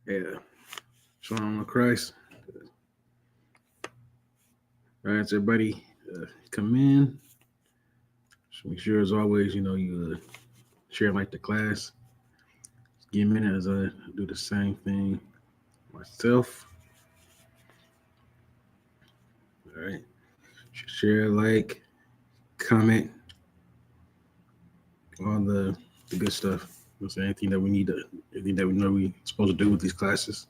Yeah. Shalom of Christ. All right, so everybody come in. Just make sure, as always, you share like the class. Give me a minute as I do the same thing myself. All right. Share, like, comment, all the good stuff. Anything that we need to, anything that we know we're supposed to do with these classes.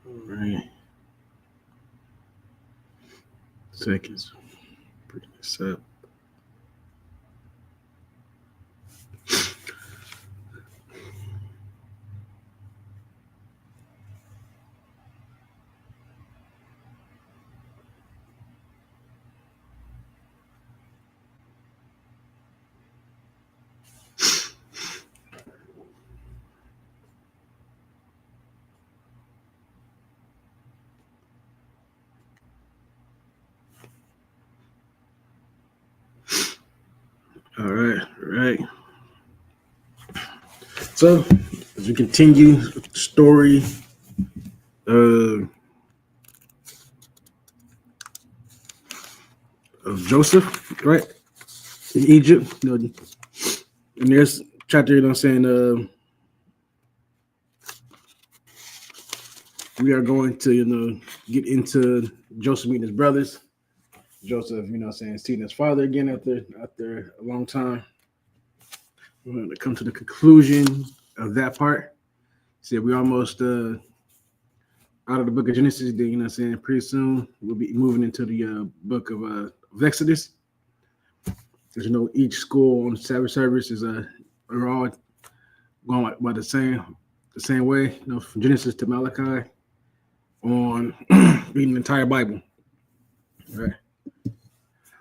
All right. Seconds. Bring this up. All right. All right. So, as we continue the story of Joseph, right, in Egypt, in this chapter, we are going to, get into Joseph meeting his brothers. Joseph, seeing his father again after a long time. We're going to come to the conclusion of that part. See, we almost out of the book of Genesis. Pretty soon we'll be moving into the book of Exodus. As each school on Sabbath service is are all going by the same way. From Genesis to Malachi on reading the entire Bible. All right.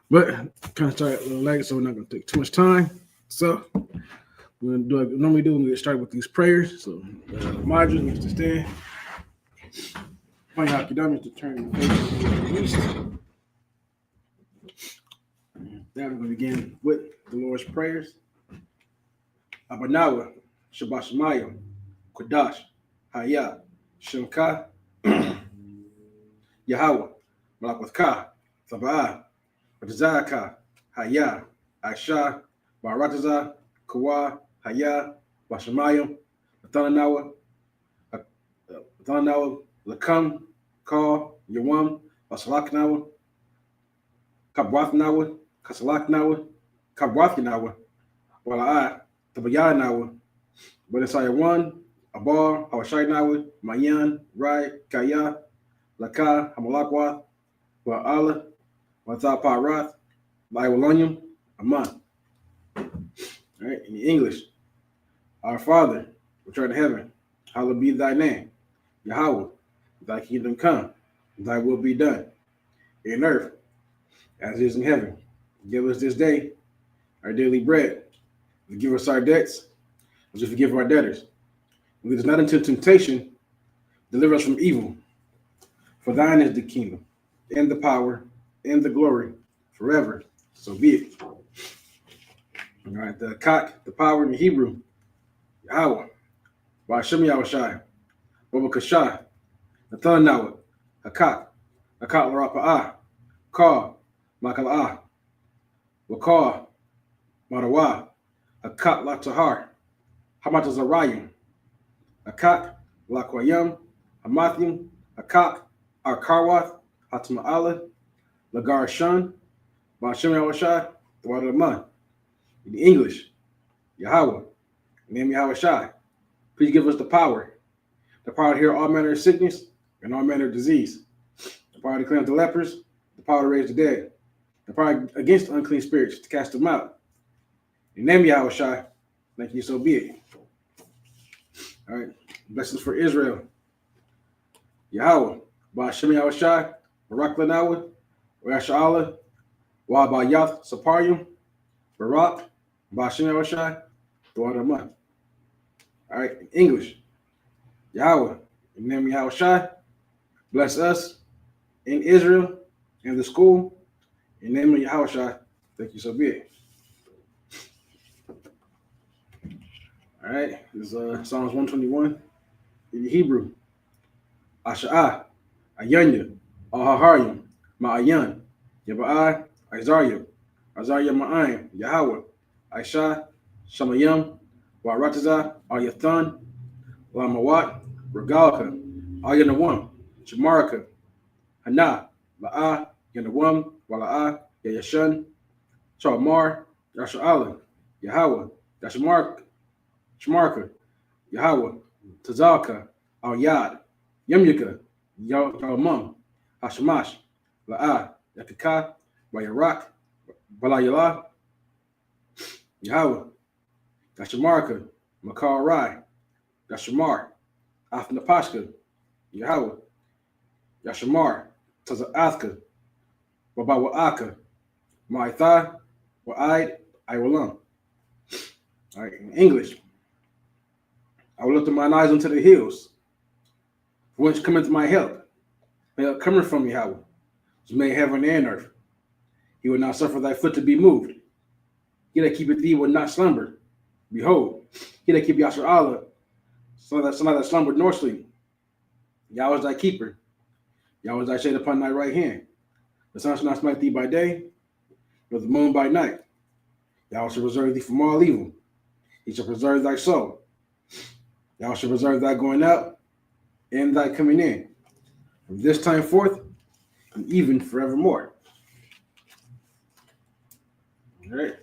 But kind of start a little late, so we're not going to take too much time. So we're going to do like we normally do. We're going to start with these prayers. So Marjorie needs to stand. Point out your dummies to turn your face to the east. Now we're going to begin with the Lord's prayers. Abanawa, Shabbat Shemayim, Kodash, Haya, Shemka, Yahweh, Malakwatha, Thabaa, Batazaka, Haya, Aisha, Barataza, Kawa, Haya, Bashamayim, Athanawa, Lakam, Ka, Yawam, Basalaknawa, Kabwathnawa, Kasalaknawa, Kabwathnawa, Wala'a, Tabayanawa, Badasaya 1, Abar, Hawashinawa, Mayan, Rai, Kaya, Laka, Hamalakwa, Wa'ala, Wataparath, Laiwalonium, Aman. All right, in English, our Father, which art in heaven, hallowed be thy name. Yahweh, thy kingdom come, thy will be done, in earth as it is in heaven. Give us this day our daily bread. Forgive us our debts, as we forgive our debtors. Lead us not into temptation, deliver us from evil. For thine is the kingdom, and the power, and the glory, forever. So be it. All right, the Kak, the power in the Hebrew, Yahweh, Ba'ashem Yahushai, Babakashai, Nathan Nawat, Hakak, Hakak Larapa'ah, Ka, Makala'ah, Wakar, Marawa, Hakak Latahar, Hamatazarayim, Hakak, Lakwayam, Hamathim, Hakak, Arkarwath, Hatma'ala, Lagar Shan, Ba'ashem Yahushai, the water of the month. In English, Yahweh, name Yahweh Shai. Please give us the power to heal all manner of sickness and all manner of disease, the power to cleanse the lepers, the power to raise the dead, and probably against unclean spirits to cast them out. In the name of Yahweh Shai, thank you, so be it. All right. Blessings for Israel. Yahweh, Ba'ashem Yahweh Shai, Barak Lanawa, Rasha'Allah, Wa Ba'yath Saparium, Barak, Ba'ashem Yahweh Shai, throughout the month. All right. In English, Yahweh, in the name of Yahweh Shai, bless us in Israel and the school. In the name of Yahweh Shai, thank you, so be it. All right. This is Psalms 121 in the Hebrew. Asha'ah, Ayanya, Ahaharyam, Ma'ayan, Yaba'ai, Isaiah, Ma'ayim, Yahweh, Aisha, Shamayam, Waratazah, Ayathan, Lamawat, Regalka, Ayanawam, Shamaraka, Hana, La'a, Yanawam, Wala'a, Yayashan, Shalmar, Yasha'ala, Yahweh, Shamarka, Yahweh, Tazalka, Al Yad, Yemyuka, Yalmum, Hashamash, La'a, Yakaka, Wayarak, Balayala, Yahweh, Dashamarka, Makar Rai, Dashamar, Afnapashka, Yahweh, Yashamar, Tazaathka, Babawa'aka, Ma'itha, Wa'id, Iwalam. All right, in English, I will lift up mine eyes unto the hills, from whence cometh my help. My help coming from Yahweh, who made heaven and earth. He will not suffer thy foot to be moved. He that keepeth thee will not slumber. Behold, he that keepeth Yashar'Allah, so that slumbered nor sleep. Yahweh is thy keeper. Yahweh is thy shade upon thy right hand. The sun shall not smite thee by day, nor the moon by night. Yahweh shall preserve thee from all evil. He shall preserve thy soul. Yahweh shall preserve thy going out and thy coming in, from this time forth and even forevermore. All right.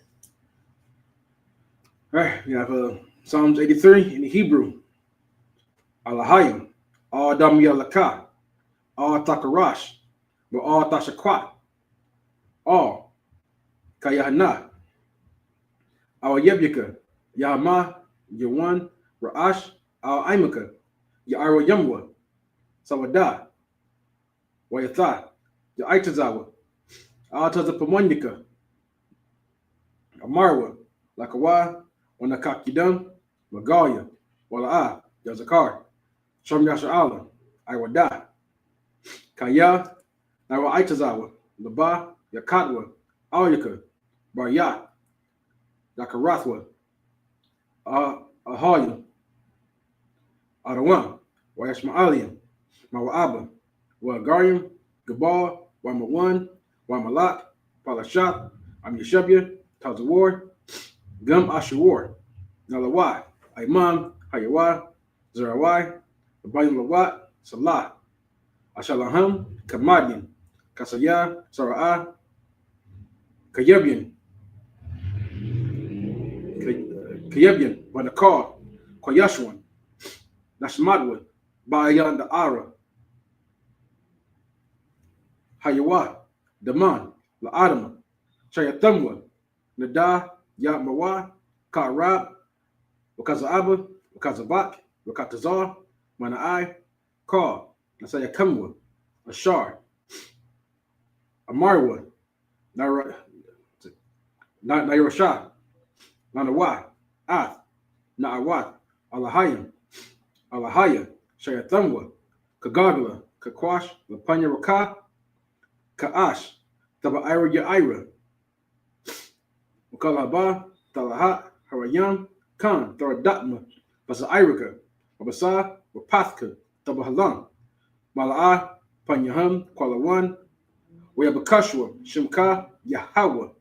All right, we have Psalms 83 in the Hebrew. Alahayim, Adam Yalaka, Al Takarash, Al Tashakwat, Al Kayahana, Al Yebyaka, Yahama, Yawan, Ra'ash, Al Imaka, Ya'ara Yamwa, Sawada, Wayatha, Ya'itazawa, Al Tazapamanyika, Amarwa, Lakawa, Wanakakidam, Magalia, Wala'a, Yazakar, Shom Yasha'Allah, Iwada, Kaya, Nawa Aitazawa, Laba, Yakatwa, Alyaka, Baryat, Yakarathwa, Ahaya, Adawan, Wayashma'alian, Mawa'aba, Wagarium, Gabal, Wamawan, Wamalak, Palashat, Amyashabya, Tazawar, Gum Ashawar, Nalawai, Aiman, Hayawai, Zerawai, Abayim Lawat, Salah, Ashalaham, Kamadian, Kasaya, Sara'ah, Kayabian, Banakar, Koyashwan, Nashmadwa, Bayan the Ara, Hayawai, Daman, La'adama, Shayatamwa, Nada, Yamawa, Karab, Wakaza'aba, Wakazabak, Wakatazar, Mana'ai, Kar, Nasaya Kamwa, Ashar, Amarwa, Nairashah, Nanawa, Ath, Na'awat, Alahayim, Alahaya, Shayatamwa, Kagagala, Kakwash, Lapanya Raka, Ka'ash, Taba'ira Ya'ira, Wakalaba, Talahat, Harayam, Khan, Tharadatma, Basairika, Wabasa, Wapathka, Tabahalam, Mala'ah, Panyaham, Kwalawan, Wayabakashwa, Shimka, Yahawa,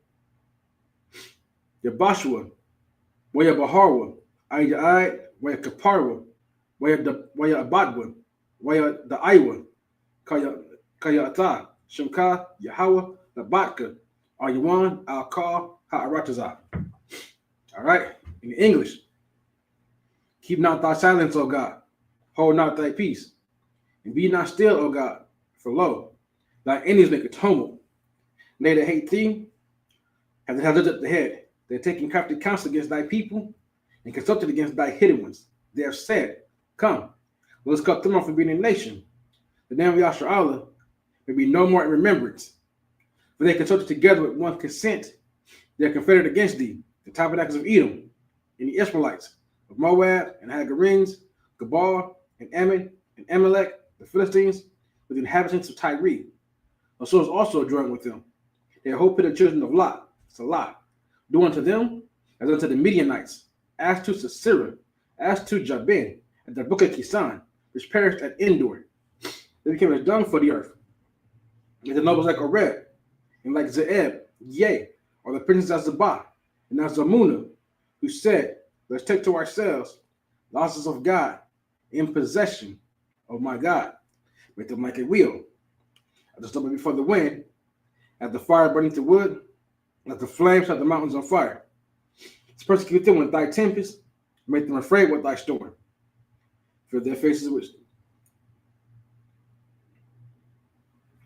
Yabashwa, Wayabaharwa, Ayai, Wayakaparwa, Wayabadwa, Waya the Iwa, Kayata, Shimka, Yahawa, Labatka, Ayawan, Al-Kar, Ha'aratazah. All right, in English, keep not thy silence, O God, hold not thy peace, and be not still, O God, for lo, thy enemies make a tumult, They that hate thee have lifted up the head. They have taken crafty counsel against thy people and consulted against thy hidden ones. They have said, come, let us cut them off from being a nation. The name of Yasharallah may be no more in remembrance. For they consulted together with one consent. They are confederate against thee, the tabernacles of Edom, and the Ishmaelites, of Moab, and Hagarenes, Gabal, and Ammon, and Amalek, the Philistines, with the inhabitants of Tyre. And so is also joined with them. They are hoping the children of Lot, Salah, do unto them as unto the Midianites, as to Sisera, as to Jabin, and the book of Kisan, which perished at Endor. They became as dung for the earth. And the nobles like Oreb, and like Zeeb, yea, or the princes of Zabah, and of Zamuna, who said, let's take to ourselves the houses of God in possession of my God. Make them like a wheel. At the stubble before the wind, at the fire burning the wood, at the flames set the mountains on fire. To persecute them with thy tempest, make them afraid with thy storm. Fill their faces with.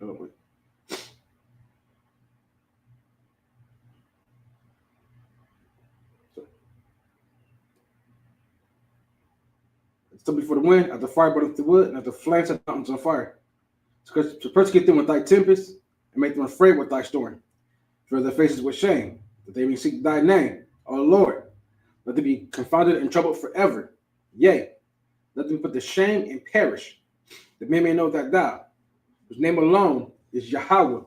Oh, wait. So before the wind, at the fire burning the wood, and at the flames set the mountains on fire. To persecute them with thy tempest, and make them afraid with thy storm. Fill their faces with shame, that they may seek thy name, O Lord. Let them be confounded and troubled forever. Yea, let them put to shame and perish, that men may know that thou, whose name alone is Yahweh,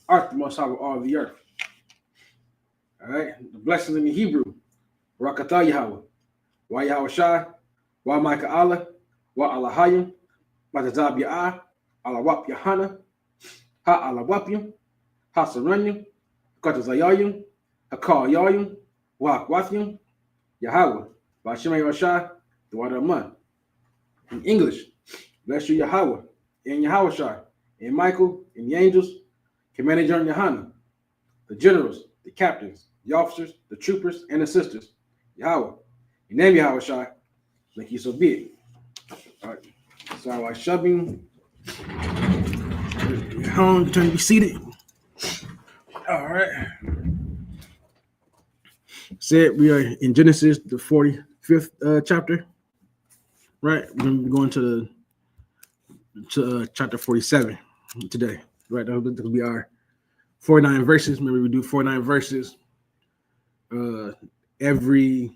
art the most high of all the earth. All right, the blessings in the Hebrew. Rakatah Yahweh. Wa Yahweh Shai. Wa Micah Allah. Wa Allahayim. Matazab Ya'ah. Alawap Yahana. Ha Alawapyim. Ha Saranyim. Katazayayim. Hakal Yayim. Wa Akwathim. Yahweh. Wa Shema Yahweh the water of man. In English, bless you Yahweh. And Yahweh Shai. And Michael. And the angels. Commander General Yahana. The generals. The captains. The officers. The troopers. And the sisters. Yahweh. Your name Yahweh Shai. Make you so be it. All right. So I was shoving. Home, turn to be seated. All right. Said we are in Genesis, the 45th chapter. Right. We're going to be going to chapter 47 today. Right. That'll be our 49 verses. Remember, we do 49 verses every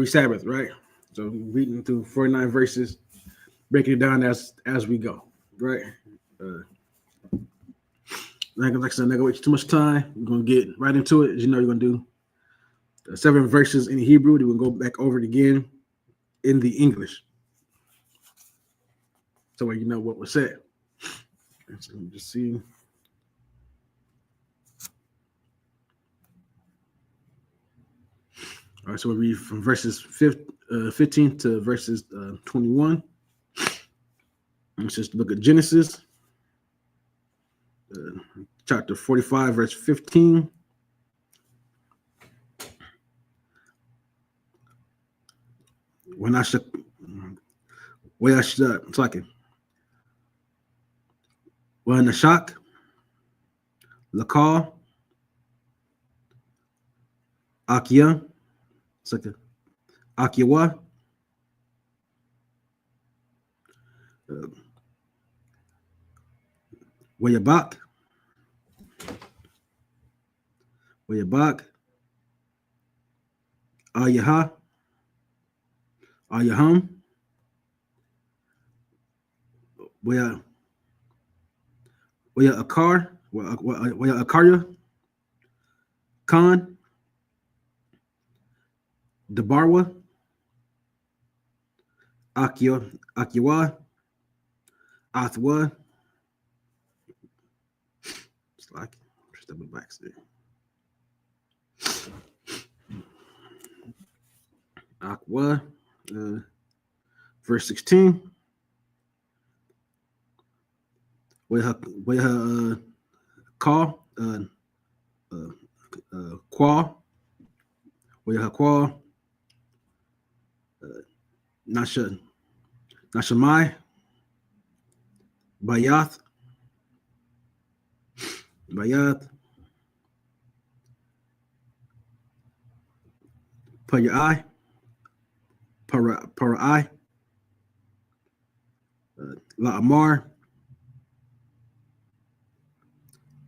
Sabbath, right? So reading through 49 verses, breaking it down as we go, right? Like I said, I'm not gonna waste too much time. We're gonna get right into it. As you know, you're gonna do 7 verses in Hebrew. Then we'll go back over it again in the English, so you know what was said. So let me just see. All right, so we'll read from verses 15 to verses 21. It's just the book of Genesis, chapter 45, verse 15. When I should, talking. When the shock, Lakal, Akia, Akiwa, Wayabak, Ayaha, Ayaham, Waya Akar, Waya Akarya, Khan, Debarwa, Akiwa, Athwa. It's like double backs there. Aqua, verse 16. Where her call, qual, where her qual, Nashamai, Bayath, Bayat, Payai, Parai, La'amar,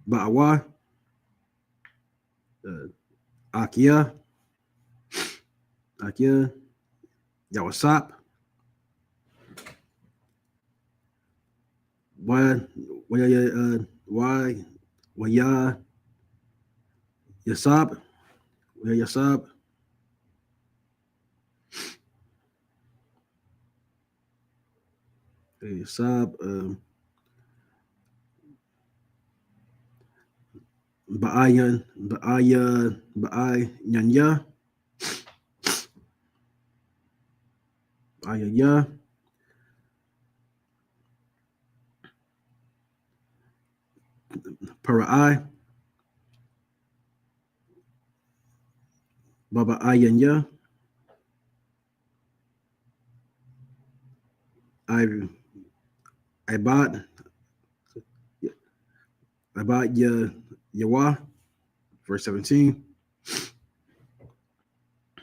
Ba'awa, Akia, Yawasap, Waya, Yasab, Yasab, Ba'ay, Nyanya, Ayaya, Parai, Baba Ayanya, Ibad, Yawa, verse 17.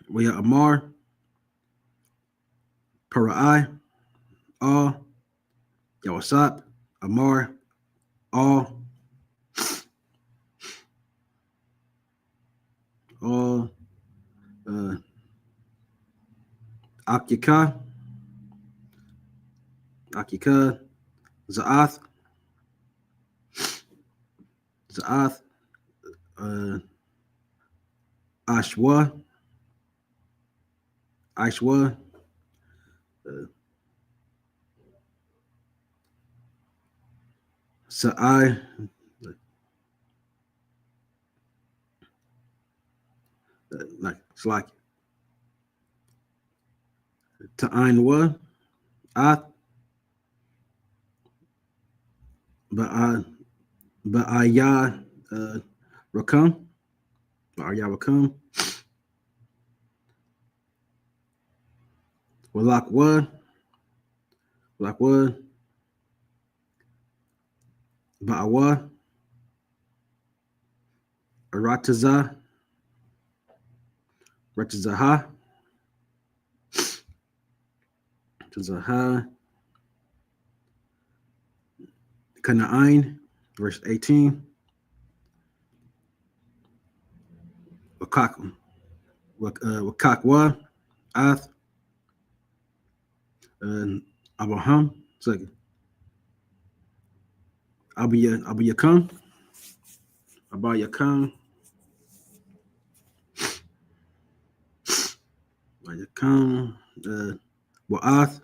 Waya Amar, Parai, All, Yawasap, Amar, All, Akika, Za'ath, Ashwa, Sa'ai, it's like Ta'ainwa, Ath, Ba'aya, Rakam, Ba'aya Rakam, Walakwa, Ba'awa, Arataza, Ratazaha, Kana'ain, verse 18, Wakakwa, Ath, Abraham, second, Abiyakam, Wa'ath,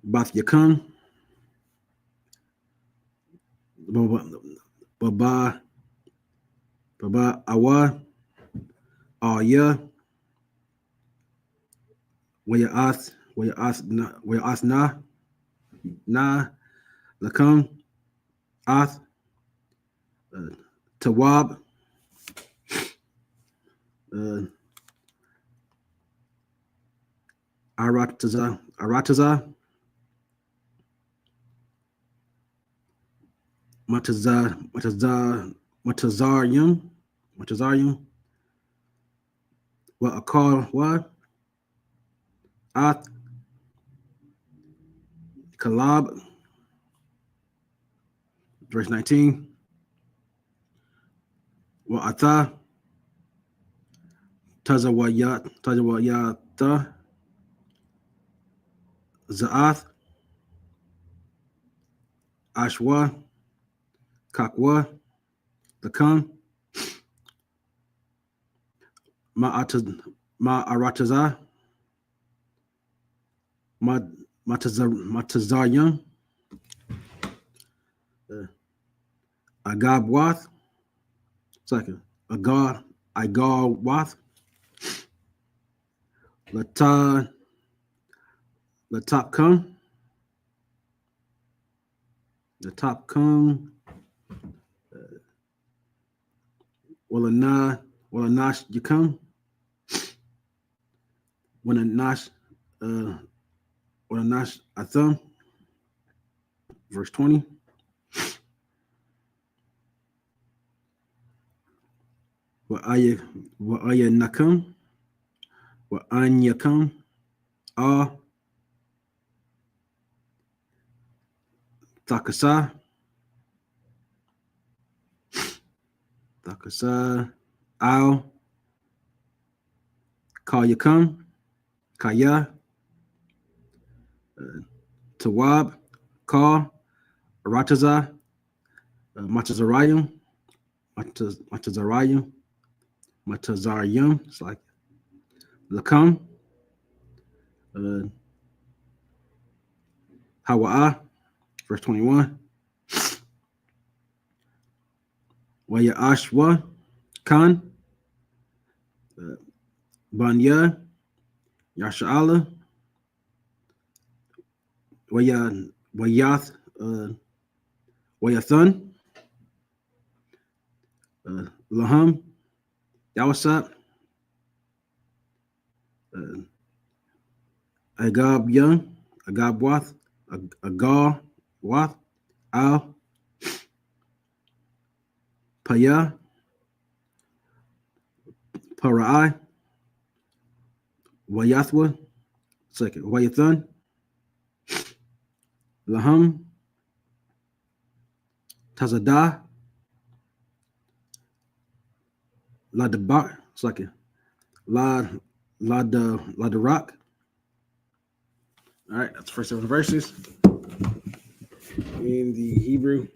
Bath Yakam, Baba Awa, Aya, Wayaath Na, Lakam, Ath, Tawab, Arataza, Matazaryum, Wa'akar Wa, Ath, Kalab, verse 19, Wa'atha, Tazawayata, Za'ath, Ashwa, Kakwa, Lakam, Ma'arataza, Matazaryum, Agabwath, second, Agarwath, Latopkum, Walanash Yakum, Walanash Athum, verse 20, وأينكم وأنيكم all Takasa Al Kayakum Kaya Tawab Ka Rataza Matazarayim Matazarayim. It's like Lakam Hawa'a, verse 21. Waya Ashwa Khan Banya Yasha'ala Wayath Wayathan Laham Yawasat Agab Young Agab Wath Agar Wath Al Paya Parai Wayathwa second Wayathan Laham Tazadah Ladabak second Ladarak. All right, that's the first 7 verses in the Hebrew.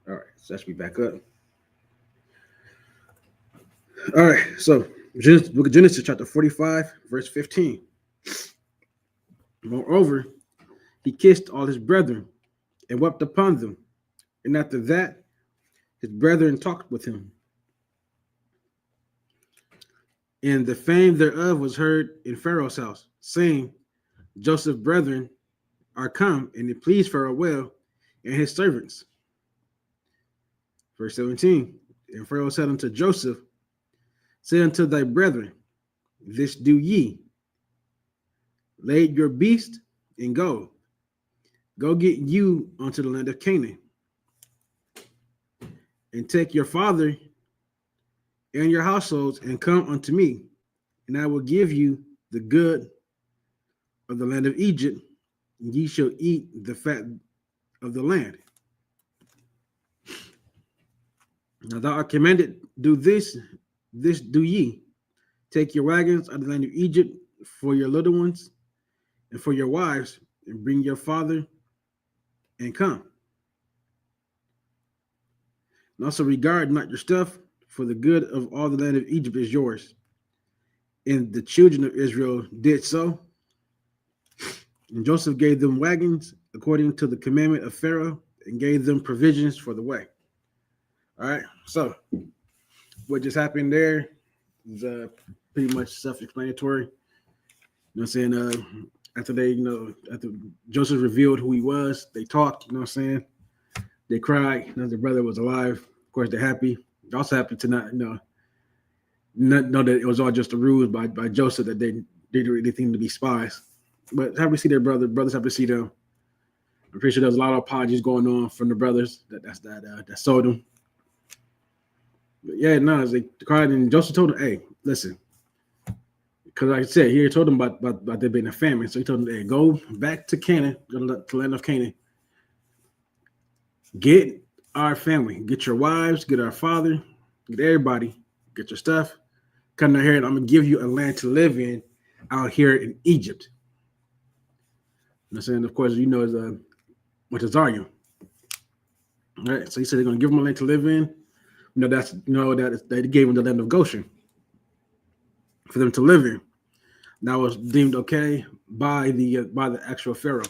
All right, so that should be back up. All right, so book of Genesis, chapter 45, verse 15. Moreover, he kissed all his brethren and wept upon them. And after that, his brethren talked with him. And the fame thereof was heard in Pharaoh's house, saying, Joseph's brethren are come, and it pleased Pharaoh well and his servants. Verse 17. And Pharaoh said unto Joseph, say unto thy brethren, this do ye. Lay your beast and go. Go get you unto the land of Canaan. And take your father and your households and come unto me, and I will give you the good of the land of Egypt, and ye shall eat the fat of the land. Now thou art commanded, do this do ye. Take your wagons out of the land of Egypt for your little ones and for your wives, and bring your father and come. And also regard not your stuff, for the good of all the land of Egypt is yours. And the children of Israel did so. And Joseph gave them wagons according to the commandment of Pharaoh, and gave them provisions for the way. All right, so what just happened there is pretty much self-explanatory. You know what I'm saying? After Joseph revealed who he was, they talked, you know what I'm saying? They cried, you know, their brother was alive. Of course, they're happy. They're also happy to not know that it was all just a ruse by Joseph, that they didn't really think to be spies. But happy to see their brothers happy to see them. I'm pretty sure there's a lot of apologies going on from the brothers that sold them. But yeah, no, they cried, and Joseph told them, hey, listen, because like I said, he told them about there being a famine. So he told them, hey, go back to Canaan, go to the land of Canaan. Get our family, get your wives, get our father, get everybody, get your stuff. Come down here, and I'm going to give you a land to live in out here in Egypt. You know what I'm saying? Of course, you know, is Matazarium. All right, so he said they're going to give them a land to live in. They gave them the land of Goshen for them to live in. That was deemed okay by the actual Pharaoh.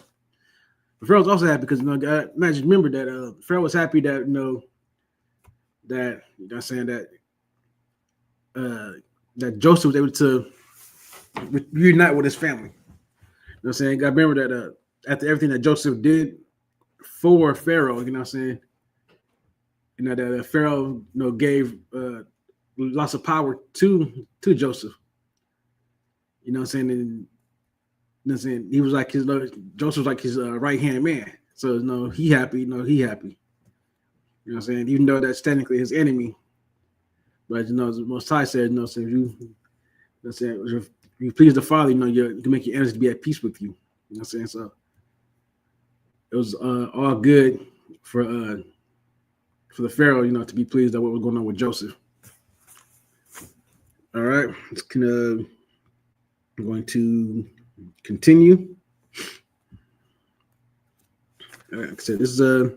But Pharaoh was also happy because remember that Pharaoh was happy that that Joseph was able to reunite with his family. You know what I'm saying? I remember that after everything that Joseph did for Pharaoh, you know what I'm saying? You know that Pharaoh gave lots of power to Joseph. You know what I'm saying? And, you know what I'm saying? He was like Joseph was like his right hand man. So he happy. He happy. You know what I'm saying? Even though that's technically his enemy, but the Most High said, so if you please the Father, you can make your enemies to be at peace with you. You know what I'm saying? So it was all good for the Pharaoh, to be pleased at what was going on with Joseph. All right, I'm going to continue. All right, like I said, this is I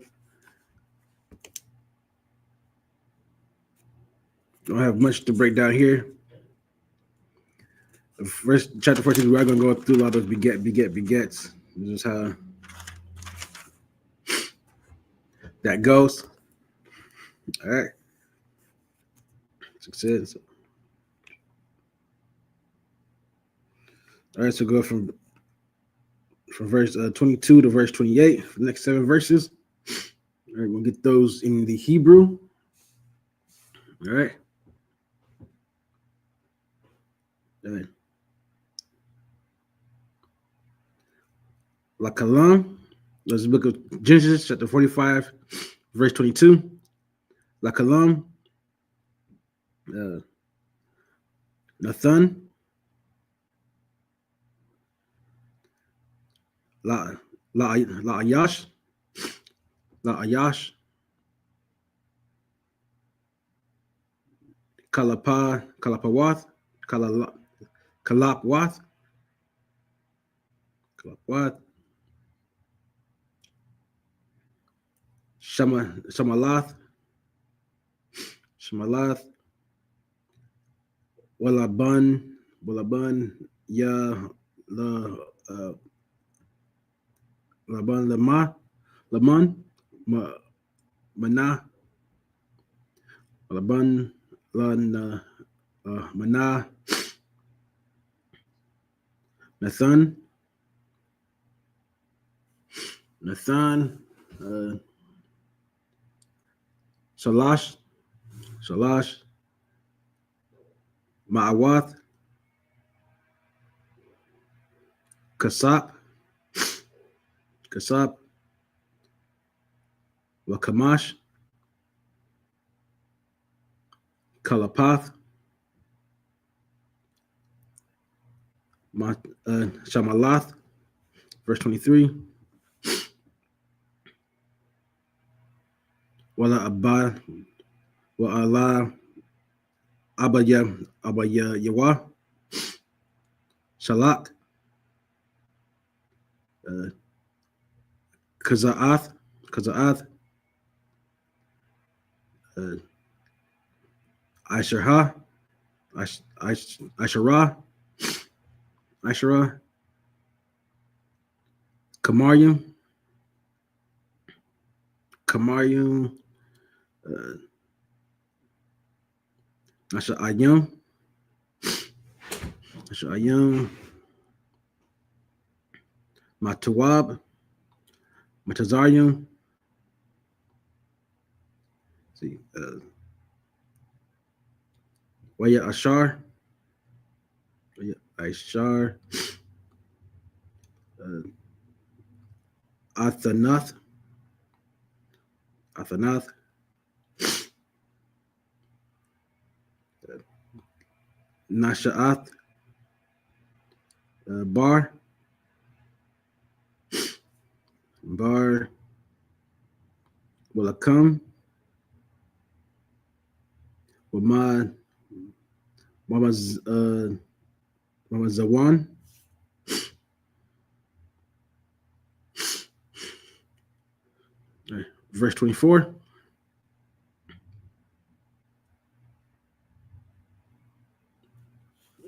don't have much to break down here. First, chapter 14, we're going to go through a lot of begets. This is how that goes. All right. Success. All right, so go from verse 22 to verse 28 for the next 7 verses. All right, we'll get those in the Hebrew. All right. All right. La Kalam, that's the book of Genesis, chapter 45, verse 22. La Kalam, Nathan, La Ayash, Kalapawath, Kalapwath, Shamalath, Walaban, Ya Laban Laman, Mana, Laban Mana, Nathan, Shalash, Ma'awath, Kasap, Wakamash, Kalapath, Shamalath, verse 23. Wala Abba, Wa Allah, Abaya Yawa, Shalak, Kazaath, Asherah, Kamaryum, Ashayam, Matawab, Matazarium. See, Waya Ashar, Athanath, Nashaath, Bar, Willacum, Mama Zawan, verse 24.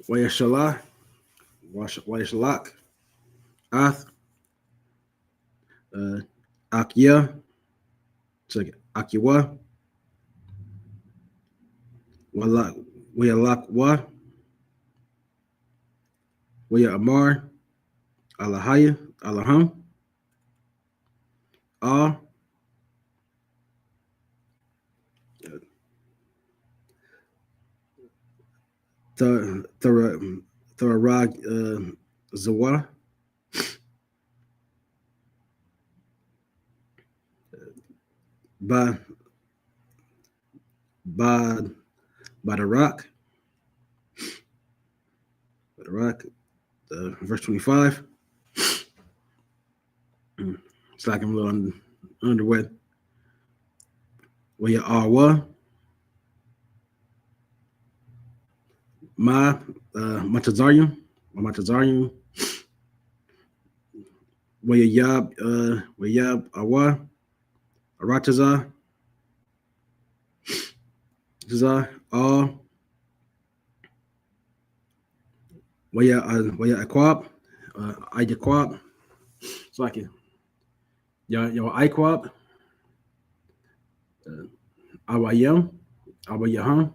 Wayashalak, Ath, Akia, Akiwa, Wayalakwa, Waya Amar, Alahaya, Alaham, Ah, Tharag Zawa, by by by the rock, verse 25. It's like I'm a little underwet. Where you are what? My Matazarium, where you where yab awa, Arataza, all, where you Aquab, Ayaquab, it's like it. Your Iquab, Awayam, Awayaham,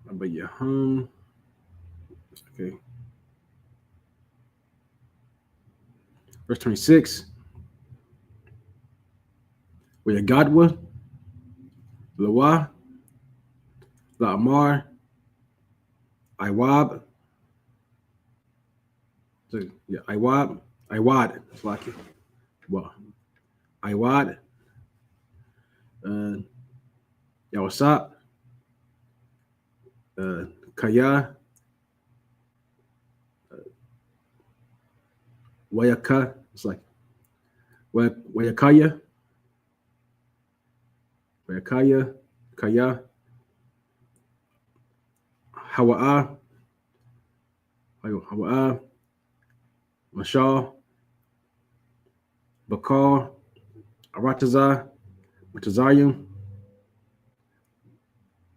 Awayaham, okay. Verse 26, where you Godwa, Lawa, La'amar, Iwab, so, yeah, Iwad, it's like it. Well, Iwad, Yawasap, Kaya, Wayaka, it's like Wayakaya, Kaya, Hawa'a, Mashal, Bakar, Arataza, Matazayim,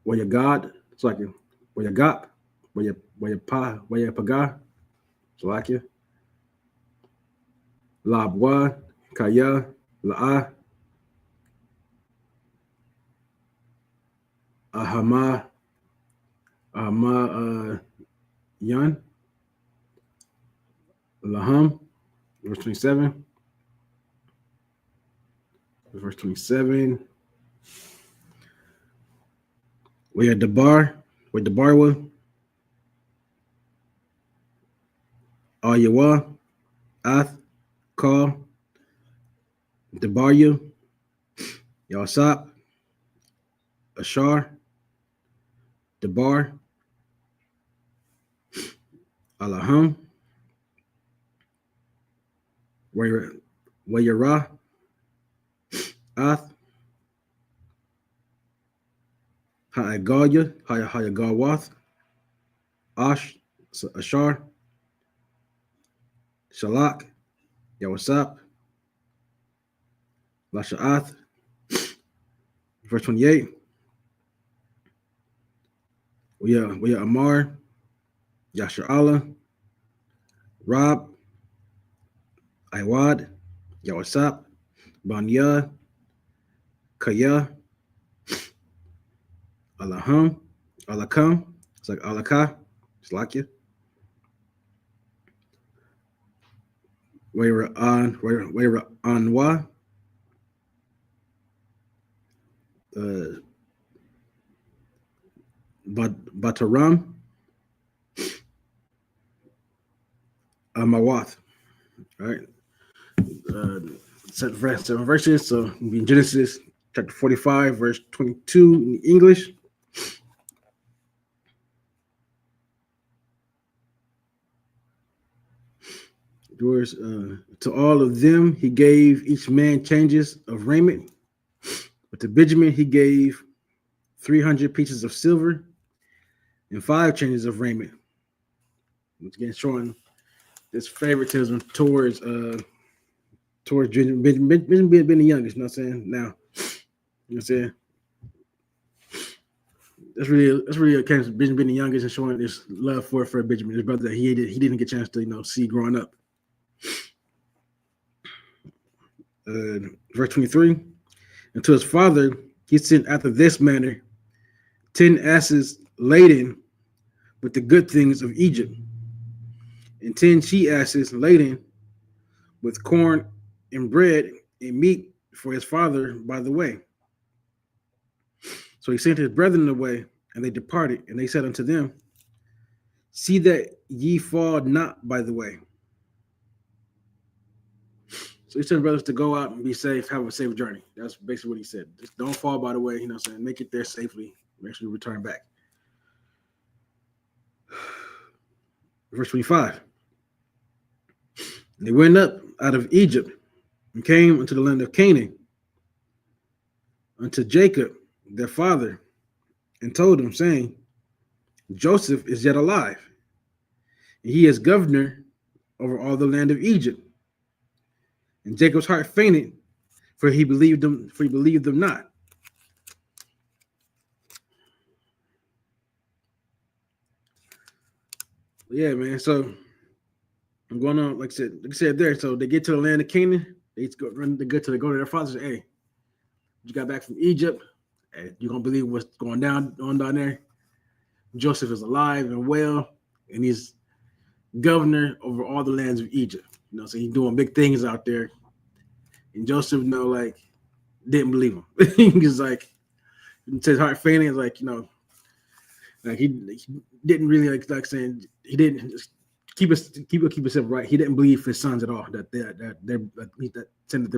Wayagad, it's like Wayagap, Wayapaga, Salakia, Labwa, Kaya, La'a, Ahama, Yan, Laham, verse 27. Verse 27. We had Debar, where Debar was, Ayawa, Ath, Ka, Debarya, Yasap, Ashar, Debar, Alaham, Wayara, Ath, Hayagawath, Ash, Ashar, Shalak, Yawasap, Lasha'ath, verse 28. We are Amar, Yasher Allah, Rob, Iwad, Yawasap, Banya, Kaya, Alaham, Alakam, it's like Alaka, it's like you. Where on wa, Bataram, Mawath. All right. Seven verses. So in Genesis chapter 45, verse 22 in English. To all of them he gave each man changes of raiment, but to Benjamin he gave 300 pieces of silver and 5 changes of raiment. Once again, showing this favoritism towards Benjamin being the youngest. You know what I'm saying? Now, you know what I'm saying? That's really a case of Benjamin being the youngest and showing this love for Benjamin, his brother that he didn't get a chance to see growing up. Verse 23. And to his father he sent after this manner 10 asses laden with the good things of Egypt, and 10 she asses laden with corn and bread and meat for his father by the way. So he sent his brethren away, and they departed, and they said unto them, see that ye fall not by the way. So he sent brothers to go out and be safe, have a safe journey. That's basically what he said. Just don't fall by the way, you know what I'm saying? Make it there safely. Make sure you return back. Verse 25. They went up out of Egypt and came into the land of Canaan, unto Jacob, their father, and told him, saying, Joseph is yet alive, and he is governor over all the land of Egypt. And Jacob's heart fainted, for he believed them not. Yeah, man. So I'm going on, like I said there. So they get to the land of Canaan. They go to their father and say, hey, you got back from Egypt. Hey, you're gonna believe what's going down there. Joseph is alive and well, and he's governor over all the lands of Egypt. You know, so he's doing big things out there. And Joseph, you know, like, didn't believe him. He's like, his heart fainting, like, you know, like he didn't really like saying he didn't keep himself right. He didn't believe his sons at all that their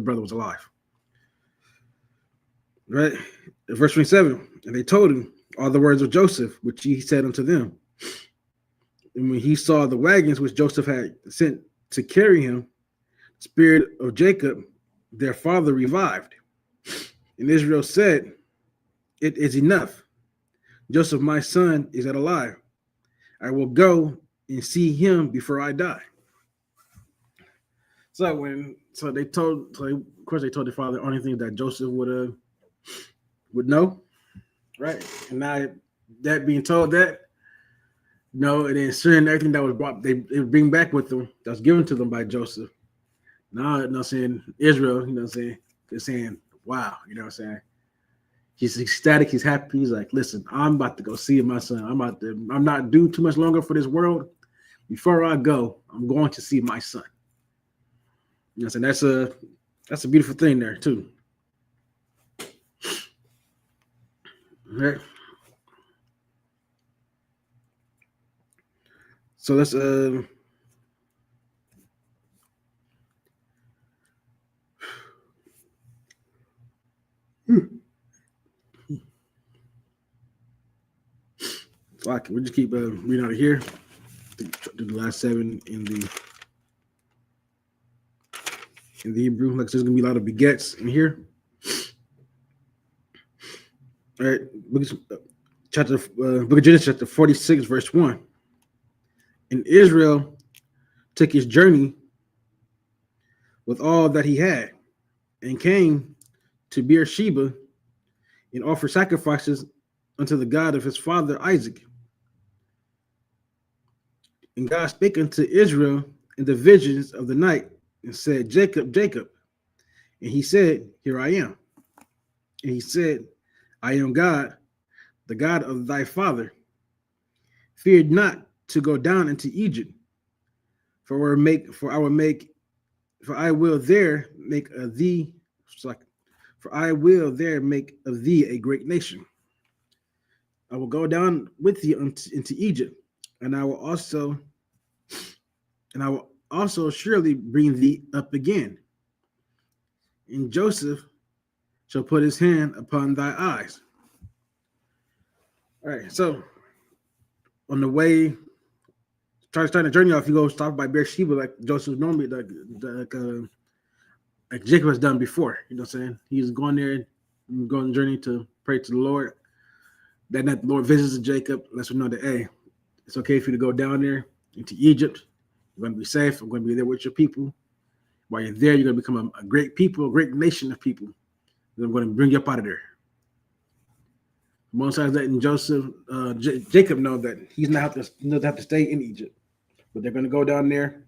brother was alive. Right, verse 27. And they told him all the words of Joseph, which he said unto them. And when he saw the wagons which Joseph had sent to carry him, the spirit of Jacob, their father, revived. And Israel said, it is enough. Joseph, my son, is yet alive. I will go and see him before I die. So they told their father only thing that Joseph would know, right? And now that being told that, no, and then sharing everything that was brought, they bring back with them that was given to them by Joseph. Now, you know what I'm saying, Israel, you know what I'm saying, they're saying, wow, you know what I'm saying. He's ecstatic, he's happy, he's like, listen, I'm about to go see my son. I'm not due too much longer for this world. Before I go, I'm going to see my son. You know what I'm saying? That's a beautiful thing there too. All right. So let's we'll just keep reading out of here. Do the last 7 in the Hebrew. Like there's gonna be a lot of begets in here. All right, book of Genesis, chapter 46, verse 1. And Israel took his journey with all that he had, and came to Beersheba, and offered sacrifices unto the God of his father Isaac. And God spake unto Israel in the visions of the night, and said, Jacob, Jacob. And he said, here I am. And he said, I am God, the God of thy father. Fear not to go down into Egypt, for I will there make of thee a great nation. I will go down with thee into Egypt, and I will also surely bring thee up again. And Joseph shall put his hand upon thy eyes. All right, so on the way, starting the journey off, you go stop by Beersheba like Joseph normally, like Jacob has done before. You know what I'm saying? He's going there, going on the journey to pray to the Lord. That night, the Lord visits Jacob, lets him know that, hey, it's okay for you to go down there into Egypt. You're going to be safe. I'm going to be there with your people. While you're there, you're going to become a great people, a great nation of people. And I'm going to bring you up out of there. Most times, letting Jacob know that he doesn't have to stay in Egypt, but they're going to go down there.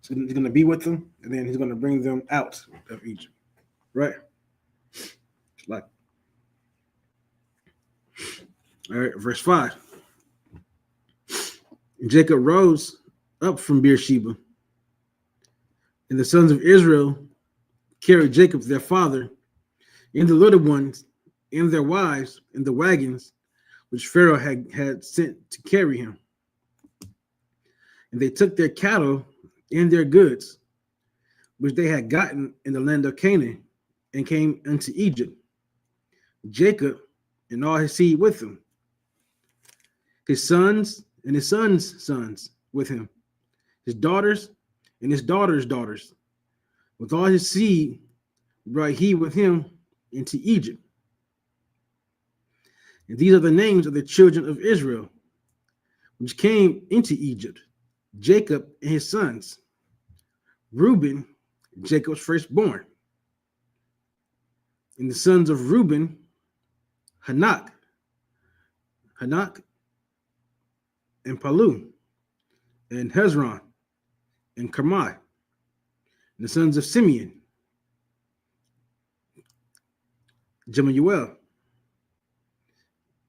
So he's going to be with them, and then he's going to bring them out of Egypt, right? Like, all right, verse 5. Jacob rose up from Beersheba, and the sons of Israel carried Jacob, their father, and the little ones and their wives in the wagons which Pharaoh had sent to carry him. And they took their cattle and their goods, which they had gotten in the land of Canaan, and came into Egypt. Jacob and all his seed with him, his sons and his sons' sons with him, his daughters and his daughters' daughters, with all his seed brought he with him into Egypt. And these are the names of the children of Israel, which came into Egypt: Jacob and his sons. Reuben, Jacob's firstborn. And the sons of Reuben, Hanak and Palu, and Hezron, and Carmi. And the sons of Simeon, Jemuel,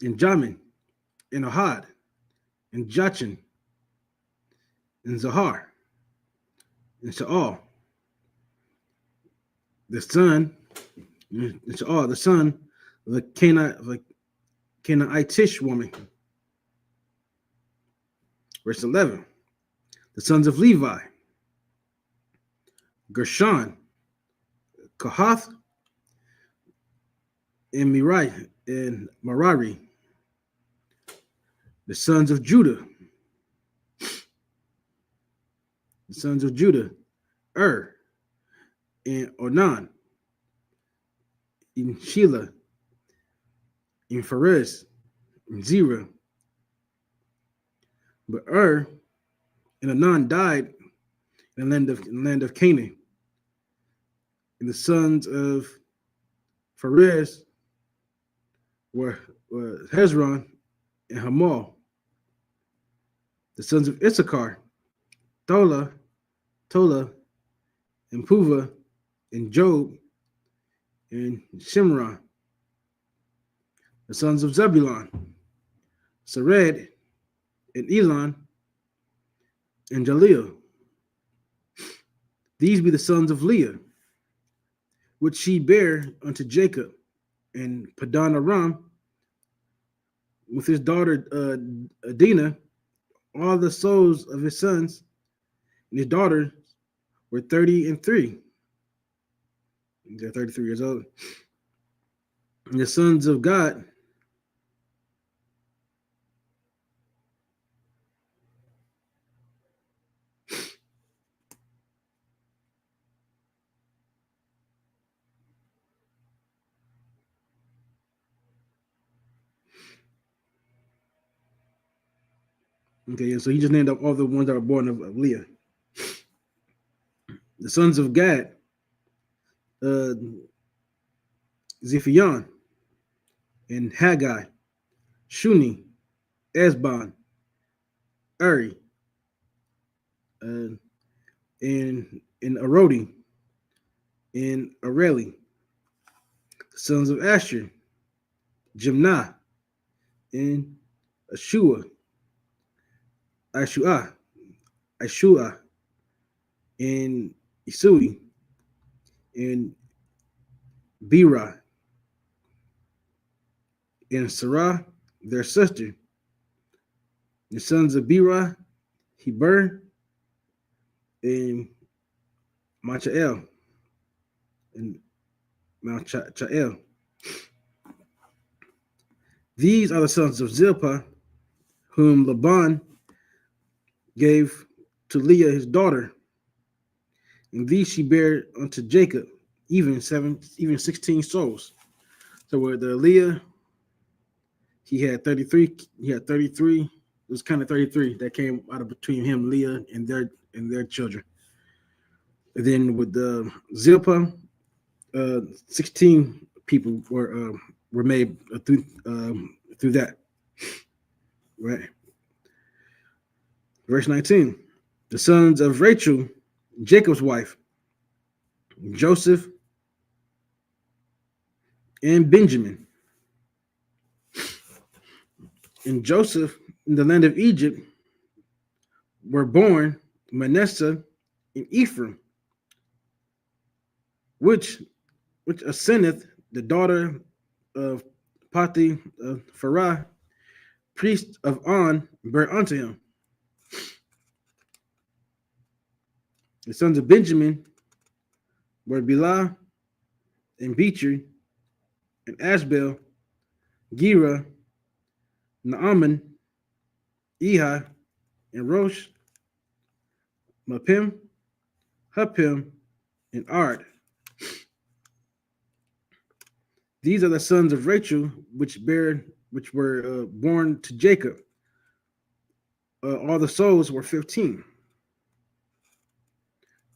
and Jamin, and Ohad, and Jachin, and Zahar, and Shaul, the son of the Canaanitish woman. Verse 11, the sons of Levi, Gershon, Kohath, and Merari. The sons of Judah, and Onan, in Shelah, in Pharez, in Zerah. But and Onan died in the land of Canaan. And the sons of Pharez were Hezron and Hamal. The sons of Issachar, Tola, and Puva, and Job, and Shimron. The sons of Zebulon, Sered, and Elon, and Jaleel. These be the sons of Leah, which she bare unto Jacob, and Padan Aram, with his daughter Adinah. All the souls of his sons and his daughters were 33. They're 33 years old. And the sons of God, okay, so he just named up all the ones that were born of Leah. The sons of Gad, Ziphion, and Haggai, Shuni, Esbon, Uri, and Arodi, and Areli. The sons of Asher, Jimnah, and Ashua, and Isui, and Bera, and Sarah, their sister. The sons of Bera, Heber, and Machael, and Chael. These are the sons of Zilpah, whom Laban gave to Leah his daughter, and these she bare unto Jacob, even 16 souls. So where the Leah, he had 33. It was kind of 33 that came out of between him, Leah, and their children. And then with the Zilpah, 16 people were made through that. Right. Verse 19. The sons of Rachel, Jacob's wife, Joseph and Benjamin. And Joseph in the land of Egypt were born Manasseh and Ephraim, which ascendeth the daughter of Pati of Farah, priest of On, bare unto him. The sons of Benjamin were Bela and Becher and Ashbel, Gera, Naaman, Ehi, and Rosh, Mapim, Hupim, and Ard. These are the sons of Rachel, which were born to Jacob. All the souls were 15.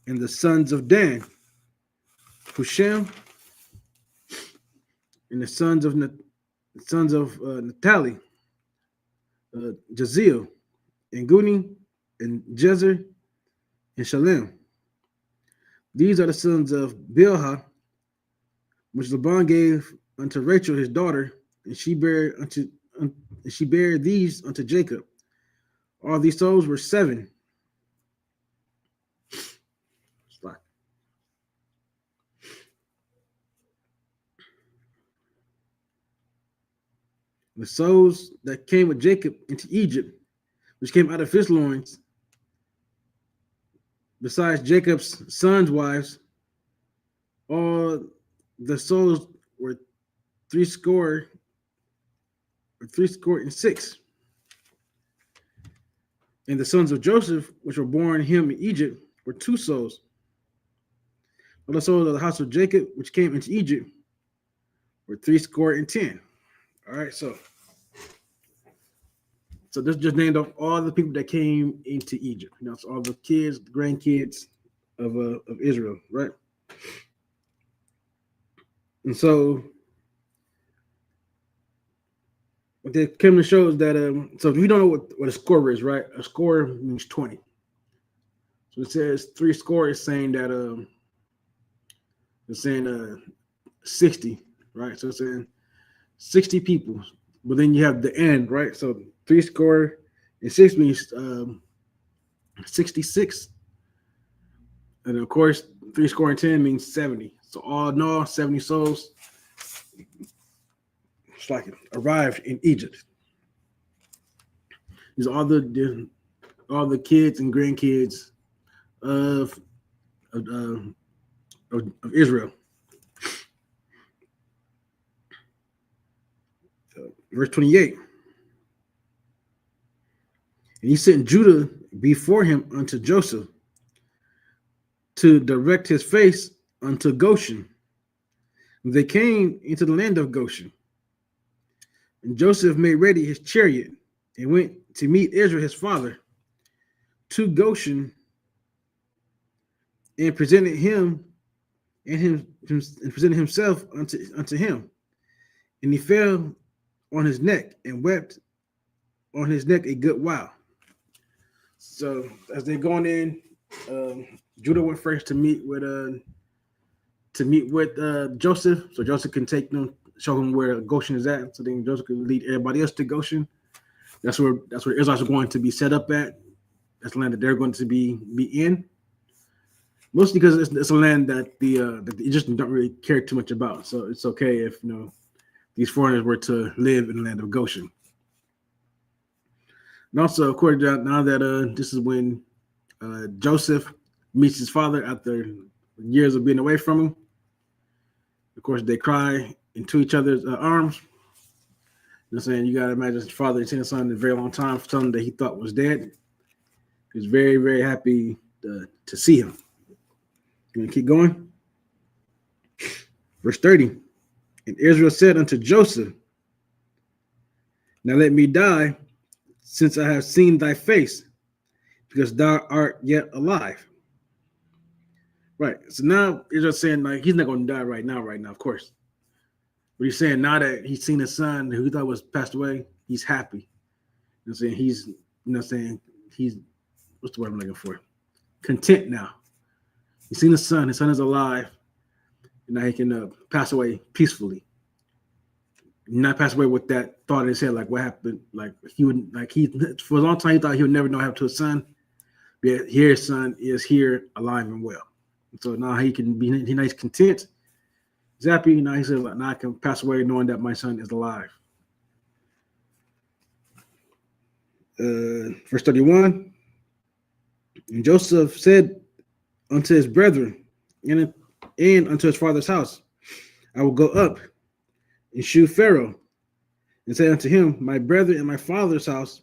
And the sons of Dan, Husham, and the sons of Naphtali, Jaziel, and Guni, and Jezer, and Shalem. These are the sons of Bilhah, which Laban gave unto Rachel his daughter, and she bare these unto Jacob. All these souls were 7. The souls that came with Jacob into Egypt, which came out of his loins, besides Jacob's sons' wives, all the souls were 66. And the sons of Joseph, which were born him in Egypt, were 2 souls. All the souls of the house of Jacob, which came into Egypt, were 70. All right, so this just named off all the people that came into Egypt. You know, so all the kids, the grandkids of Israel, right? And so what they came to show is that so if you don't know what a score is, right? A score means 20. So it says 70 is saying that it's saying 60, right? So it's saying 60 people. But then you have the end, right? So 66 means 66. And of course, 10 means 70. So all in all, 70 souls, it's like it arrived in Egypt. These are all the kids and grandkids of Israel. Verse 28. And he sent Judah before him unto Joseph to direct his face unto Goshen. They came into the land of Goshen. And Joseph made ready his chariot and went to meet Israel his father to Goshen, and presented himself unto him. And he fell on his neck and wept on his neck a good while. So as they're going in, Judah went first to meet with Joseph, so Joseph can take them, show him where Goshen is at. So then Joseph can lead everybody else to Goshen. That's where Israelites are going to be set up at. That's the land that they're going to be in. Mostly because it's a land that the Egyptians don't really care too much about. So it's okay if these foreigners were to live in the land of Goshen. And also, of course, now that this is when Joseph meets his father after years of being away from him. Of course, they cry into each other's arms. You know what I'm saying? You got to imagine his father had seen his son in a very long time, son that he thought was dead. He was very, very happy to see him. You want to keep going? Verse 30. And Israel said unto Joseph, now let me die, since I have seen thy face, because thou art yet alive. Right. So now Israel's saying, like, he's not going to die right now, of course. But he's saying now that he's seen his son who he thought was passed away, he's happy. You know what I'm saying? He's what's the word I'm looking for? Content now. He's seen his son is alive, and now he can pass away peacefully. Not pass away with that thought in his head, like what happened, like he for a long time he thought he would never know what happened to his son. But here his son is here alive and well. So now he can be nice content Zappy, now he said, now I can pass away knowing that my son is alive. Verse 31. And Joseph said unto his brethren and unto his father's house, I will go up and shew Pharaoh, and say unto him, my brethren and my father's house,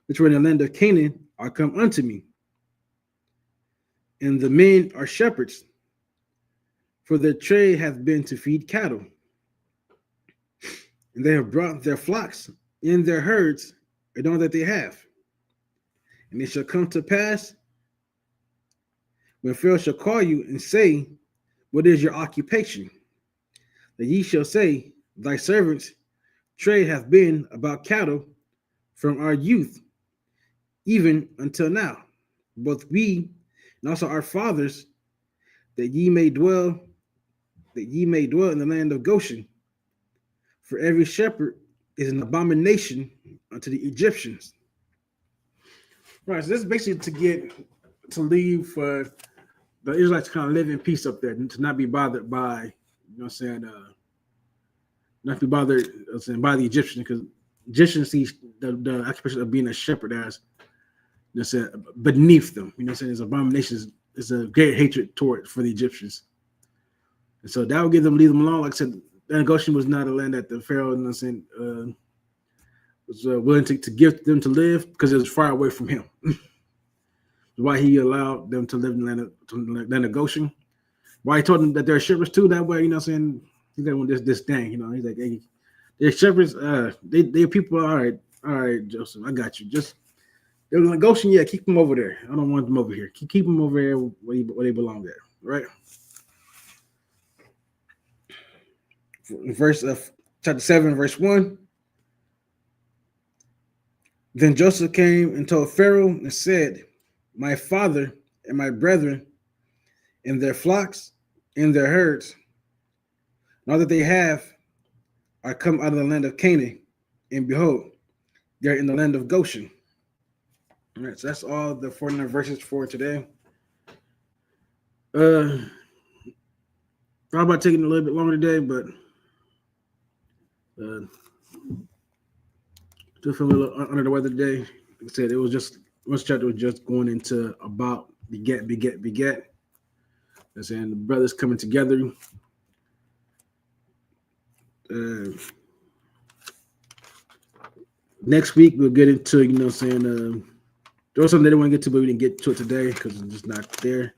which were in the land of Canaan, are come unto me. And the men are shepherds, for their trade hath been to feed cattle. And they have brought their flocks in their herds, and all that they have. And it shall come to pass, when Pharaoh shall call you and say, what is your occupation? That ye shall say, thy servants' trade hath been about cattle from our youth, even until now, both we and also our fathers, that ye may dwell in the land of Goshen. For every shepherd is an abomination unto the Egyptians. Right, so this is basically to leave for the Israelites to kind of live in peace up there, and to not be bothered by, you know what I'm saying, not be bothered by the Egyptians, because Egyptians see the occupation of being a shepherd as, you know, saying, beneath them. You know what I'm saying? There's abominations, there's a great hatred for the Egyptians. And so that would leave them alone. Like I said, Goshen was not a land that the Pharaoh, you know what I'm saying, was willing to give them to live, because it was far away from him. Why he allowed them to live in the land of Goshen. Why he told them that they're shepherds too. That way, you know what I'm saying, he didn't want this thing, you know. He's like, hey, they're shepherds, they're people, all right, Joseph, I got you. Just, they're like, Goshen, yeah, keep them over there. I don't want them over here. Keep them over there where they belong there, right? Verse chapter 7, verse 1. Then Joseph came and told Pharaoh and said, my father and my brethren and their flocks and their herds, and all that they have, are come out of the land of Canaan, and behold, they're in the land of Goshen. All right, so that's all the 49 verses for today. Probably about taking a little bit longer today, but still feeling a little under the weather today. Like I said, it was just, one chapter was just going into about beget. I'm saying the brothers coming together. Next week we'll get into, you know what I'm saying, there was something they didn't want to get to, but we didn't get to it today because it's just not there.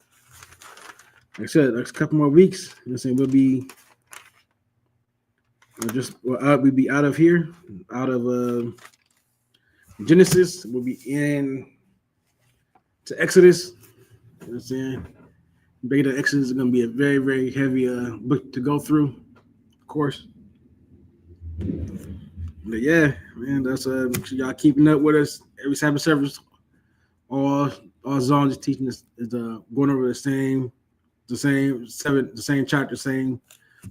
Like I said, next couple more weeks, you know what I'm saying, we'll be out of here, out of Genesis. We'll be in to Exodus. You know what I'm saying? Beta Exodus is going to be a very, very heavy book to go through, of course. But yeah, man, that's make sure y'all keeping up with us every Sabbath service. All zones is teaching us is going over the same chapter, same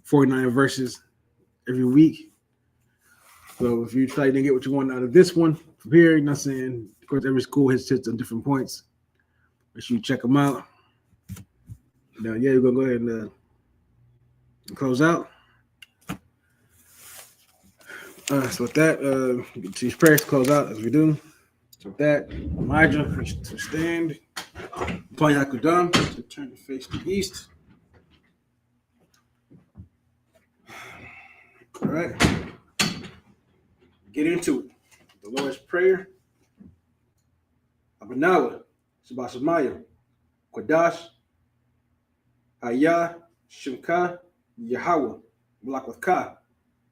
49 verses every week. So if you try to get what you want out of this one from here, you know what I'm saying? Of course, every school hits on different points. Make sure you check them out. Now, yeah, we're gonna go ahead and close out. So with that, get to these prayers to close out as we do. So with that, Elijah to stand. Payakudam to turn the face to the east. All right. Get into it. The Lord's Prayer. Abanawa, Sabasamayo, Kodash, Haya, Shimka, Yahweh, Malakwaka,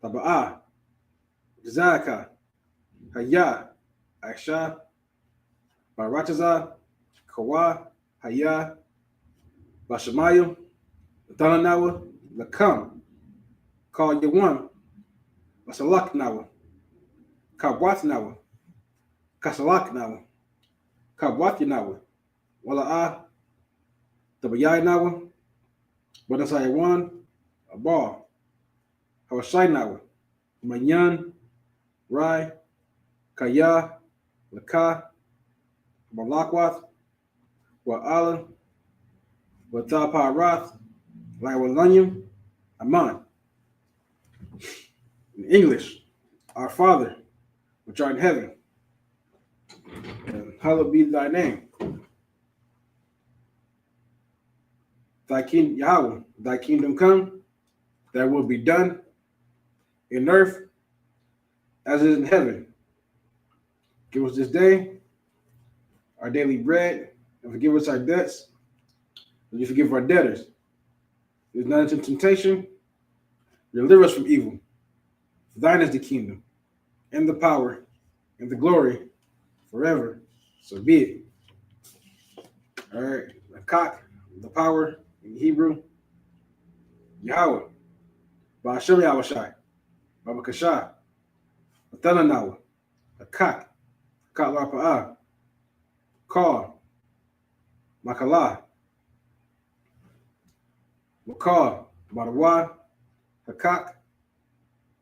Taba'ah, Zaka, Haya, Aisha, Barataza, Kawa, Haya, Bashamayo, Dalanawa, Lakam, Call Yawan, Basalaknawa, Kabwatnawa, Kasalaknawa, Kabwatinawa, Wala'a, Tabayanawa, Badasayawan, Abal, Hawashainawa, Manyan, Rai, Kaya, Laka, Malakwath, Wa'ala, Wataparath, Laiwalanyam, Aman. In English, our Father, which art in heaven, and hallowed be thy name. Thy kingdom, Yahweh, thy kingdom come, thy will be done in earth as it is in heaven. Give us this day our daily bread, and forgive us our debts, as we forgive our debtors. Lead us not into temptation, deliver us from evil. For thine is the kingdom, and the power, and the glory, forever. So be it. All right, the cock, the power in Hebrew, Yahweh, Ba'ashem Yahushai, Babakashah, Athananawa, a cock, La'pa'ah, call, Makalah, Makal, Badawa, Hakak,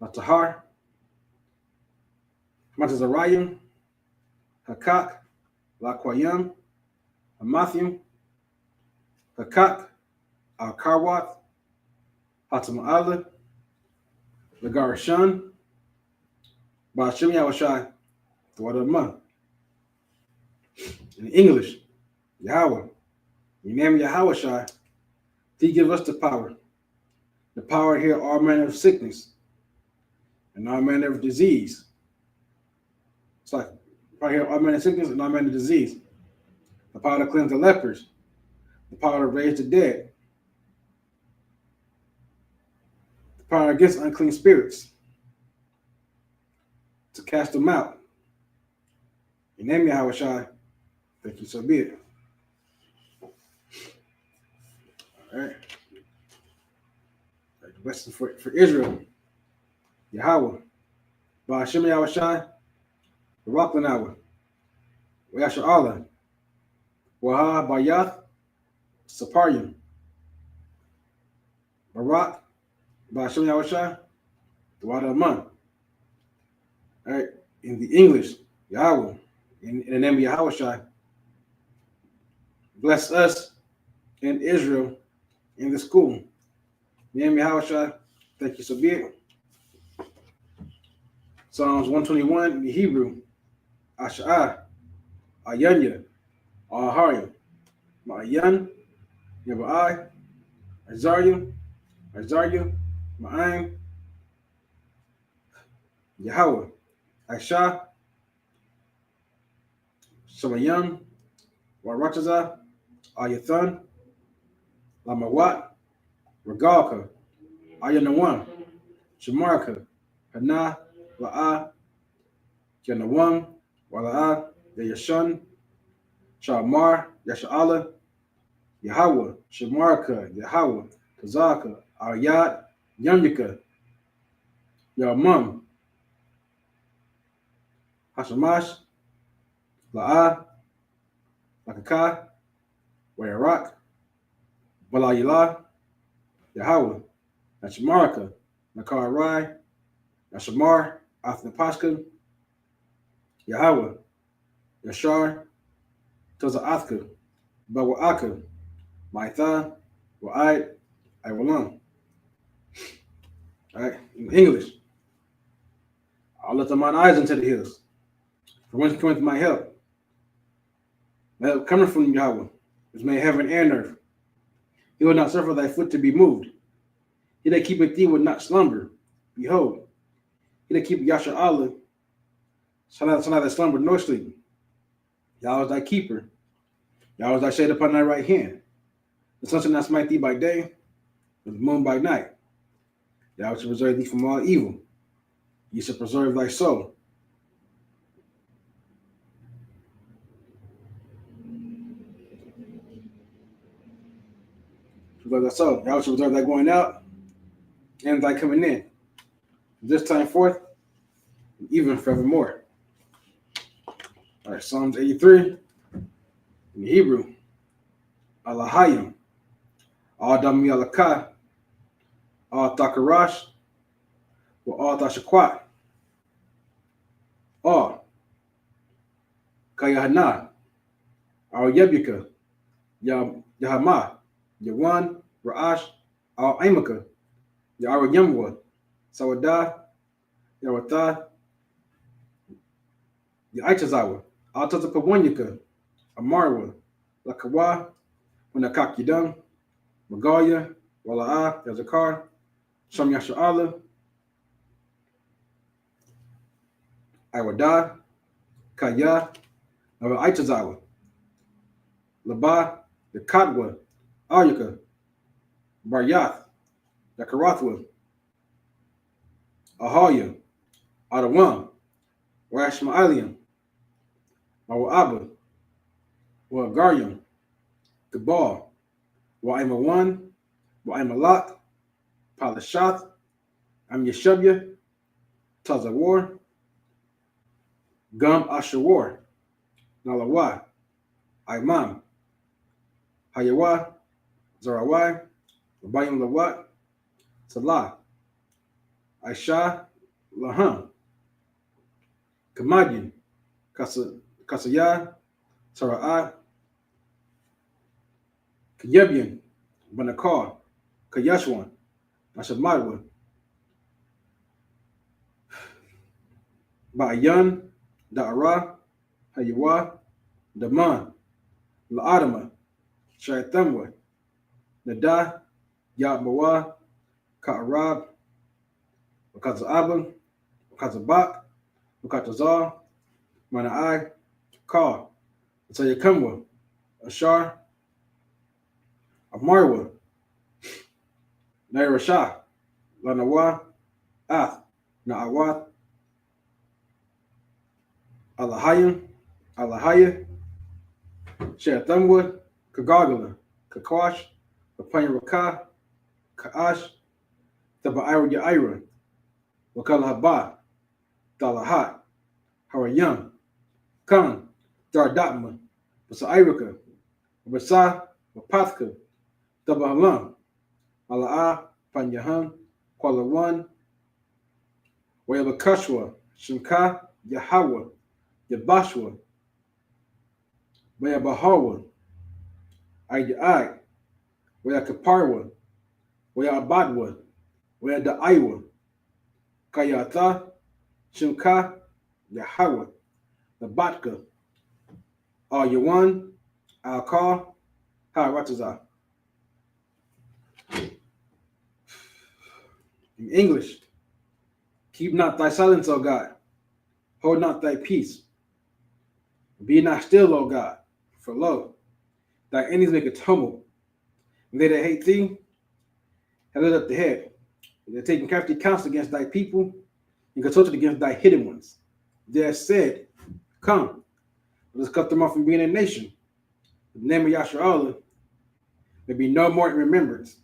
Matahar, Matazarayim, Hakak, Laquayam, Hamathim, Hakak, Al Karwath, Hatama'ala, Lagarashan, Ba'ashem Yahushai, the water of the month. In English, Yahweh, your name Yahushai, He give us the power to heal all manner of sickness and all manner of disease. It's like power to heal all manner of sickness and all manner of disease. The power to cleanse the lepers, the power to raise the dead, the power against unclean spirits, to cast them out. In name Yahushai, thank you, so be it. All right. Blessing for Israel, Yahweh, Ba'ashem Yahushai, Barak Lanawa, Wayasha Allah, Waha Bayath, Saparyim, Barak, Ba'ashem Yahushai, the water of man. All right, in the English, Yahweh, in the name of Yahushai, bless us in Israel in the school. In the name of Yahushai, thank you, so be it. Psalms 121 in the Hebrew, Asha'ah, Ayanya, Aharyim, Ma'ayan, Yaba'ai, Azaryim, Ma'aim, Yahweh, Aisha, Shamayam, Warataza, Ayathan, Lamawat, Regalka, Ayanawam, Shamarka, Hana, La'a, Yanawam, Wala'a, Yashun, Shamar, Yasha'ala, Yahweh, Shamarka, Yahweh, Kazaka, Ayat, Yamika, Yamam, Hashamash, La'a, Lakaka, Wayarak, Balayila, Yahweh, Nashamarka, Nakarai, Nashamar, Athnapashka, Yahweh, Yashar, Tozaathka, Bawa'aka, Maitha, Wa'id, Iwalam. All right, in English, I'll lift up mine eyes into the hills. From whence cometh my help? My help coming from Yahweh, which made heaven and earth. He will not suffer thy foot to be moved. He that keepeth thee will not slumber. Behold, he that keepeth Yasha Allah shall neither slumber nor sleep. Yahweh is thy keeper. Yahweh is thy shade upon thy right hand. The sun shall not smite thee by day, and the moon by night. Yahweh shall preserve thee from all evil. He shall preserve thy soul. Preserve thy soul. Yahweh shall preserve thy going out and thy coming in, from this time forth, and even forevermore. All right, Psalms 83 in Hebrew. Alahayim, Adami Alaka, Al Takarash, Al Tashakwat, Al Kayahana, Al Yebika, Yahama, Yawan, Ra'ash, Al Amaka, Yahweh Yamwa, Sawadah, Yawatha, Yaitazawa, Altazapawanyaka, Amarwa, Lakawa, Wanakakidam, Magalia, Wala'a, Yazakar, Sham Yasha'ala, Iwada, Kaya, Aitazawa, Laba, Yakadwa, Ayaka, Baryath, Yakarathwa, Ahaya, Adawam, Washmaalium, Mawa'aba, Wagaryam, Gabal, Wa'imawan, Wa'imalak, Palashath, Am Yeshabya, Tazawar, Gum Ashawar, Nalawa, Imam, Hayawa, Zarawai, Labayim Lawat, Salah, Aisha, Laham, Kamadyan, Kasaya, Sara'at, Kayebian, Banakar, Kayashwan, Nashamadwa, Ba'ayan, Da'ara, Hayawa, Daman, La'adama, Shaitamwa, Nada, Ya'mawa, Ka'arab, Wakaza'aba, Wakazabak, Wakatazar, Mana'ai, Ka, Sayakamwa, Ashar, Amarwa, Nairashah, Lanawa, Ath, Na'awat, Alahayim, Alahaya, Shatamwa, Kagagala, Kakwash, Kapanyaraka, Ka'ash, Taba'ira Ya'ira, Wakalahaba, Dalahat, Harayam, Khan, Dardatma, Basairaka, Basa, Wapathka, Tabahalam, Ala'a, Panyahan, Kualawan, Wayabakashwa, Shimka, Yahawa, Yabashwa, Wayabahawa, Ayai, Wayakaparwa, Wayabadwa, Wayadaiwa, Kayata, Shimka, Yahawa, Nabatka, Al Yawan, Al Ka, Harataza. In English, keep not thy silence, O God. Hold not thy peace. Be not still, O God. For lo, thy enemies make a tumult. And they that hate thee have lifted up the head. They have taken crafty counsel against thy people and consulted against thy hidden ones. They have said, come, let us cut them off from being a nation. The name of Yasharallah may be no more in remembrance.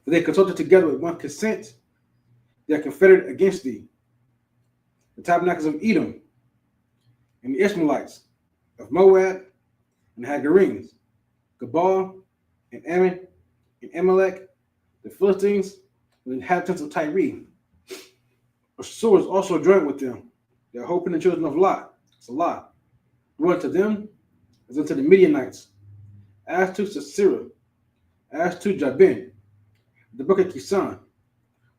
For they consulted together with one consent. They are confederate against thee. The tabernacles of Edom and the Ishmaelites of Moab and Hagarenes, Gabal and Ammon and Amalek, the Philistines and the inhabitants of Tyre. Assur is also joined with them. They are hoping the children of Lot. Salah. Run to them as unto the Midianites, as to Sisera, as to Jabin, the book of Kisan,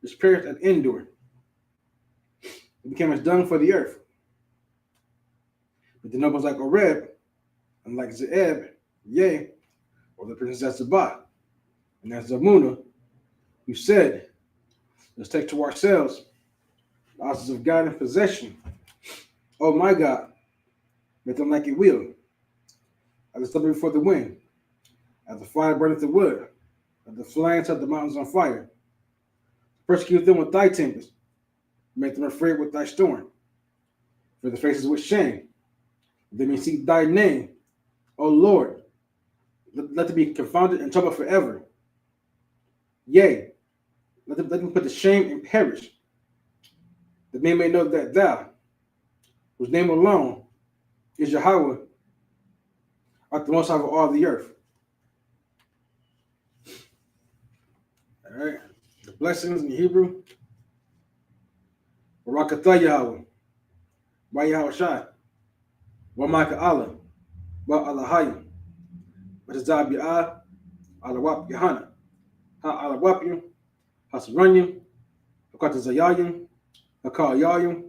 which perished at Endor. It became as dung for the earth. But the nobles like Oreb, and like Zeeb, yea, or the princess Zabah, and as Zamuna, who said, let's take to ourselves the houses of God in possession. Oh my God, make them like it will, as the stubble before the wind, as the fire burneth the wood, as the flames set the mountains on fire. Persecute them with thy tempest, make them afraid with thy storm. For the faces with shame, they may seek thy name, O Lord. Let them be confounded and troubled forever. Yea, let them put to shame and perish, that they may know that thou, whose name alone is Yahweh, art the most high of all the earth. All right. The blessings in Hebrew. Barakatah Yahweh. By Yahweh Shai. Wa Maka Allah. Wa Allahayim. Wa Tazab Ya'ah. Alawap Yahana. Ha Alawapyu. Hasaranyim, Akatazayayim, Akayayim,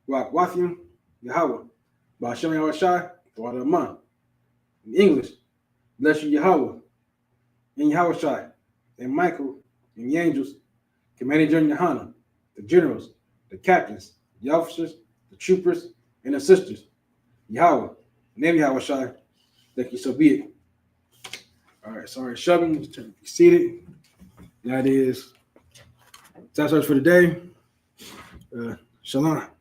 Wakwathyim, Yahweh, Ba'ashem Yahushai, Water Aman. In English, bless you, Yahweh, and Yahushai, and Michael, and the angels, commanding General Yohanan, the generals, the captains, the officers, the troopers, and the sisters. Yahweh, name Yahushai, thank you, so be it. All right, sorry, shoving, be seated. That is, that's us for today. Shalom.